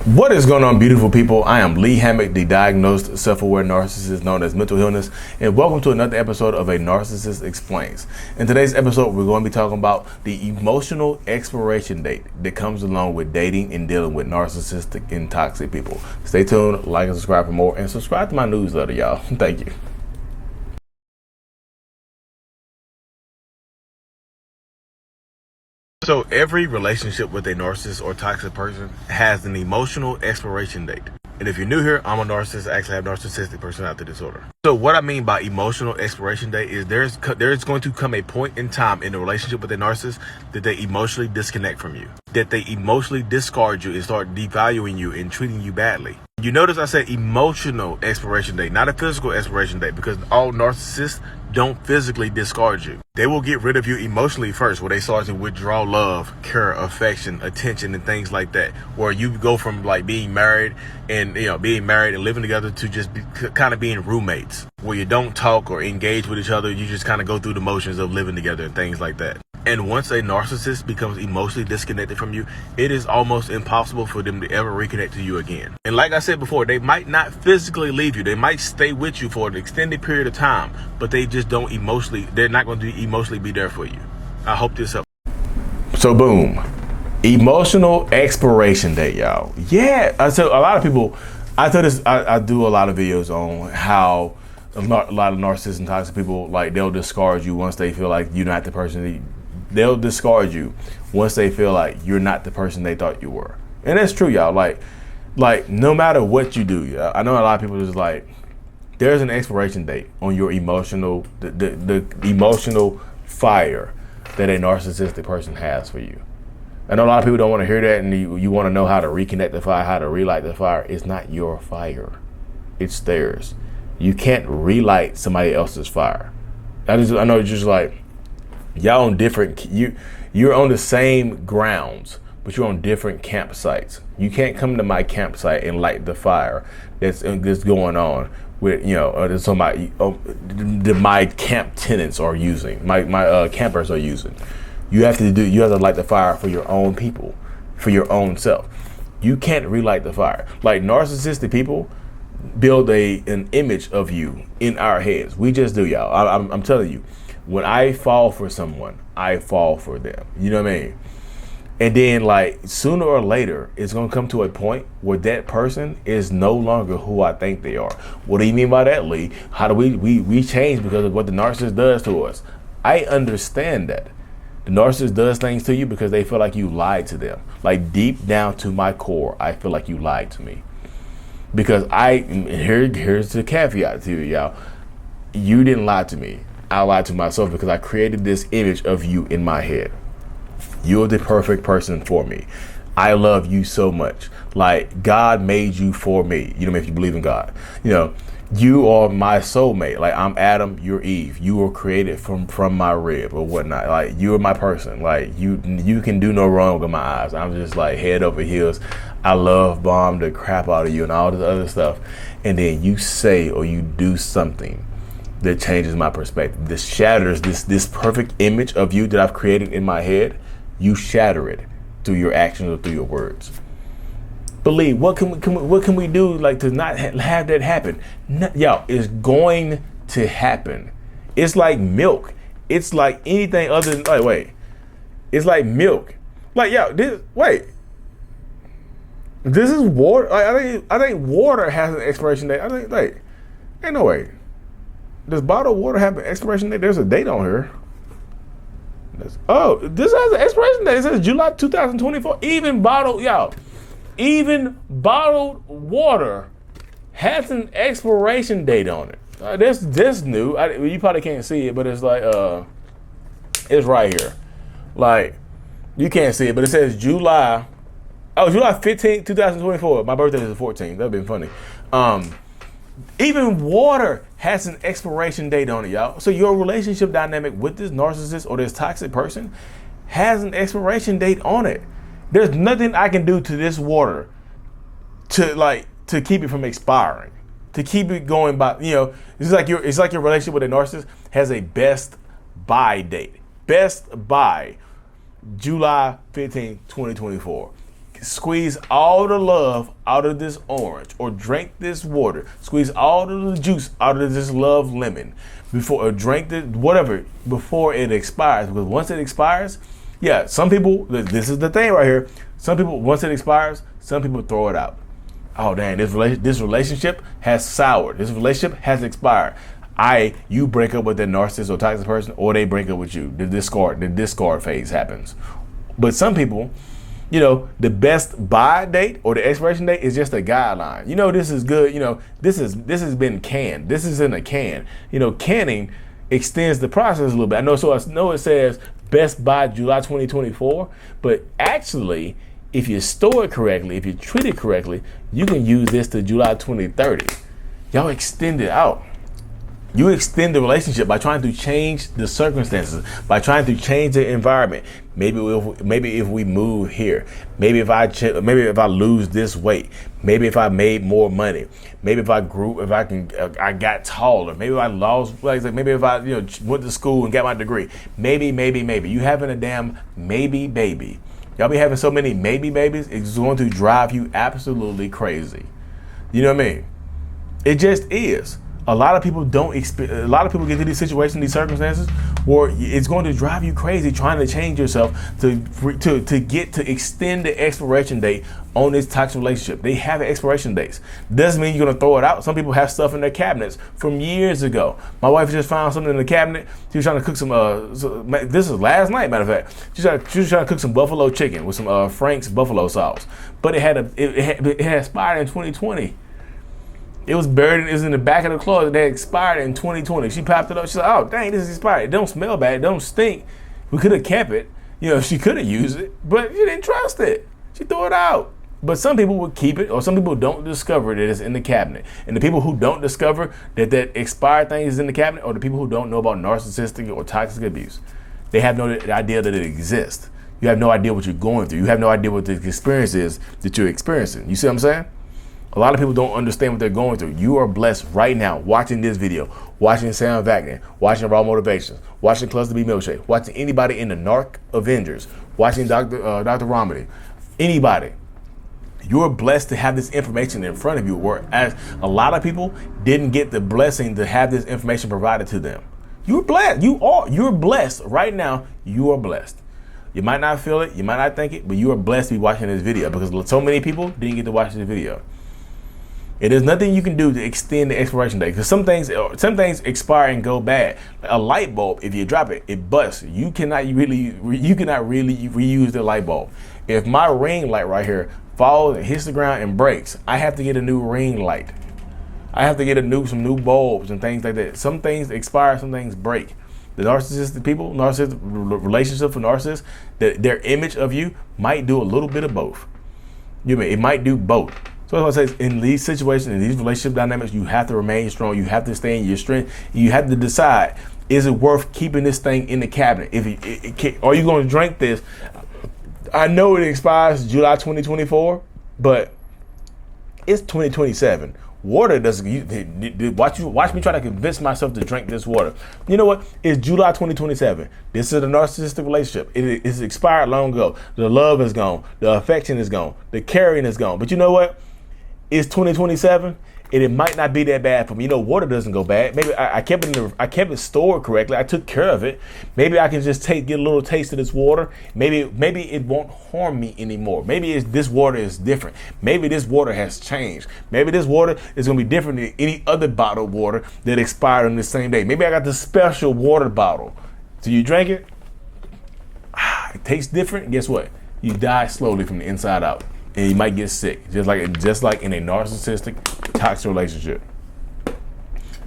What is going on, beautiful people? I am Lee Hammock, the diagnosed self-aware narcissist known as mental illness, and welcome to another episode of A Narcissist Explains. In today's episode, we're going to be talking about the emotional expiration date that comes along with dating and dealing with narcissistic and toxic people. Stay tuned, like and subscribe for more, and subscribe to my newsletter, y'all. Thank you. So every relationship with a narcissist or toxic person has an emotional expiration date. And if you're new here, I'm a narcissist. I actually have narcissistic personality disorder. So what I mean by emotional expiration date is there's going to come a point in time in a relationship with a narcissist that they emotionally disconnect from you, that they emotionally discard you and start devaluing you and treating you badly. You notice I said emotional expiration date, not a physical expiration date, because all narcissists don't physically discard you. They will get rid of you emotionally first, where they start to withdraw love, care, affection, attention, and things like that. Where you go from like being married and living together to just kind of being roommates, where you don't talk or engage with each other. You just kind of go through the motions of living together and things like that. And once a narcissist becomes emotionally disconnected from you, it is almost impossible for them to ever reconnect to you again. And like I said before, they might not physically leave you. They might stay with you for an extended period of time, but they just don't emotionally, they're not going to emotionally be there for you. I hope this helps. So boom, emotional expiration date, y'all. Yeah, so a lot of people, I do a lot of videos on how a lot of narcissists and toxic people, like, they'll discard you once they feel like you're not the person they'll discard you once they feel like you're not the person they thought you were. And that's true, y'all. Like no matter what you do, I know a lot of people just like, there's an expiration date on your emotional, the emotional fire that a narcissistic person has for you. I know a lot of people don't want to hear that, and you want to know how to reconnect the fire, how to relight the fire. It's not your fire, it's theirs. You can't relight somebody else's fire. I know it's just like, y'all on different, you're on the same grounds, but you're on different campsites. You can't come to my campsite and light the fire that's going on with, that's on my camp tenants are using, my campers are using. You have to light the fire for your own people, for your own self. You can't relight the fire. Like, narcissistic people build an image of you in our heads. We just do, y'all. I'm telling you. When I fall for someone, I fall for them. You know what I mean? And then, like, sooner or later, it's going to come to a point where that person is no longer who I think they are. What do you mean by that, Lee? How do we change because of what the narcissist does to us? I understand that. The narcissist does things to you because they feel like you lied to them. Like, deep down to my core, I feel like you lied to me. Because here's the caveat to you, y'all. You didn't lie to me. I lied to myself because I created this image of you in my head. You're the perfect person for me. I love you so much. Like, God made you for me. If you believe in God, you are my soulmate. Like, I'm Adam, you're Eve. You were created from my rib or whatnot. Like, you're my person. Like, you can do no wrong with my eyes. I'm just like head over heels. I love bomb the crap out of you and all this other stuff. And then you say or you do something that changes my perspective. This shatters this perfect image of you that I've created in my head. You shatter it through your actions or through your words. Believe, what can we do, like, to not have that happen? Y'all, it's going to happen. It's like milk. It's like anything other than, it's like milk. Like, this is water. Like, I think water has an expiration date. I think, ain't no way. Does bottled water have an expiration date? There's a date on here. This has an expiration date. It says July 2024. Even bottled water has an expiration date on it. This new. You probably can't see it, but it's like it's right here. Like, you can't see it, but it says July 15th, 2024. My birthday is the 14th. That'd been funny. Even water has an expiration date on it, y'all. So your relationship dynamic with this narcissist or this toxic person has an expiration date on it. There's nothing I can do to this water to keep it from expiring, to keep it going by. It's like your relationship with a narcissist has a best buy date. Best buy, July 15, 2024. squeeze all the love out of this orange, or drink this water, squeeze all of the juice out of this love lemon before, or drink this, whatever, before it expires. Because once it expires, yeah, some people, this is the thing right here. Some people, once it expires, some people throw it out. Oh, dang, this relationship has soured. This relationship has expired. You break up with that narcissist or toxic person, or they break up with you. The discard phase happens. But some people, the best buy date or the expiration date is just a guideline. This is good. This has been canned. This is in a can. Canning extends the process a little bit. I know it says best by July 2024, but actually, if you store it correctly, if you treat it correctly, you can use this to July 2030. Y'all extend it out. You extend the relationship by trying to change the circumstances, by trying to change the environment. Maybe if we move here, maybe if I lose this weight, maybe if I made more money, maybe if I got taller, maybe if I lost, maybe if I went to school and got my degree. Maybe. You having a damn maybe baby. Y'all be having so many maybe babies, it's going to drive you absolutely crazy. You know what I mean? It just is. A lot of people a lot of people get to these situations, these circumstances, where it's going to drive you crazy trying to change yourself to extend the expiration date on this toxic relationship. They have expiration dates. Doesn't mean you're going to throw it out. Some people have stuff in their cabinets from years ago. My wife just found something in the cabinet. She was trying to cook this is last night, matter of fact. She was trying to cook some buffalo chicken with some Frank's buffalo sauce. But it had expired in 2020. It was buried. It was in the back of the closet. They expired in 2020. She popped it up. She's like, "Oh, dang, this is expired. It don't smell bad. It don't stink. We could have kept it. She could have used it, but she didn't trust it. She threw it out." But some people would keep it, or some people don't discover that it's in the cabinet. And the people who don't discover that expired thing is in the cabinet, or the people who don't know about narcissistic or toxic abuse, they have no idea that it exists. You have no idea what you're going through. You have no idea what the experience is that you're experiencing. You see what I'm saying? A lot of people don't understand what they're going through. You are blessed right now watching this video, watching Sam Wagner, watching Raw Motivations, watching Cluster B Milkshake, watching anybody in the Narc Avengers, watching Dr. Romedy, anybody. You're blessed to have this information in front of you, whereas a lot of people didn't get the blessing to have this information provided to them. You're blessed. You're blessed right now. You are blessed. You might not feel it, you might not think it, but you are blessed to be watching this video because so many people didn't get to watch this video. And there's nothing you can do to extend the expiration date, because some things expire and go bad. A light bulb, if you drop it, it busts. You cannot really reuse the light bulb. If my ring light right here falls and hits the ground and breaks, I have to get a new ring light. I have to get some new bulbs and things like that. Some things expire, some things break. The narcissistic people, narcissistic relationship for narcissists, their image of you might do a little bit of both. It might do both. So that's what I say, in these situations, in these relationship dynamics, you have to remain strong. You have to stay in your strength. You have to decide, is it worth keeping this thing in the cabinet? Are you going to drink this? I know it expires July 2024, but it's 2027. Water doesn't. Watch me try to convince myself to drink this water. You know what? It's July 2027. This is a narcissistic relationship. It's expired long ago. The love is gone. The affection is gone. The caring is gone. But you know what? It's 2027, and it might not be that bad for me. Water doesn't go bad. Maybe I kept it stored correctly. I took care of it. Maybe I can just get a little taste of this water. Maybe it won't harm me anymore. Maybe this water is different. Maybe this water has changed. Maybe this water is going to be different than any other bottled water that expired on the same day. Maybe I got the special water bottle. So you drink it. It tastes different. Guess what? You die slowly from the inside out. And you might get sick, just like in a narcissistic, toxic relationship.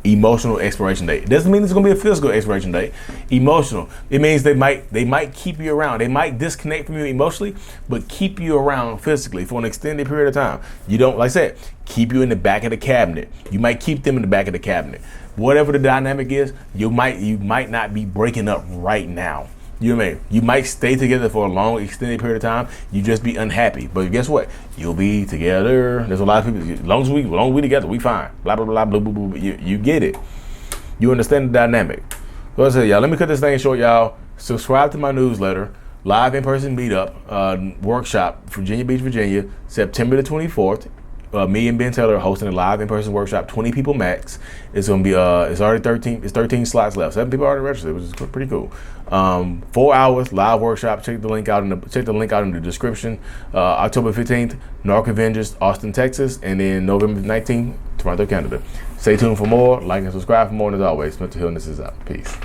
Emotional expiration date. It doesn't mean it's going to be a physical expiration date. Emotional. It means they might keep you around. They might disconnect from you emotionally, but keep you around physically for an extended period of time. You don't, like I said, keep you in the back of the cabinet. You might keep them in the back of the cabinet. Whatever the dynamic is, you might not be breaking up right now. You know what I mean? You might stay together for a long, extended period of time. You just be unhappy. But guess what? You'll be together. There's a lot of people. As long as we together, we fine. Blah, blah, blah, blah, blah, blah. You get it. You understand the dynamic. So I said, y'all, let me cut this thing short, y'all. Subscribe to my newsletter. live in-person meetup workshop, Virginia Beach, Virginia, September the 24th. Me and Ben Taylor are hosting a live in-person workshop, 20 people max. It's gonna be it's already 13 slots left. 7 people already registered, which is pretty cool. 4 hours live workshop. Check the link out in the description. October 15th, Narc Avengers, Austin, Texas, and then November 19th, Toronto, Canada. Stay tuned for more. Like and subscribe for more. And as always, mental illness is out. Peace.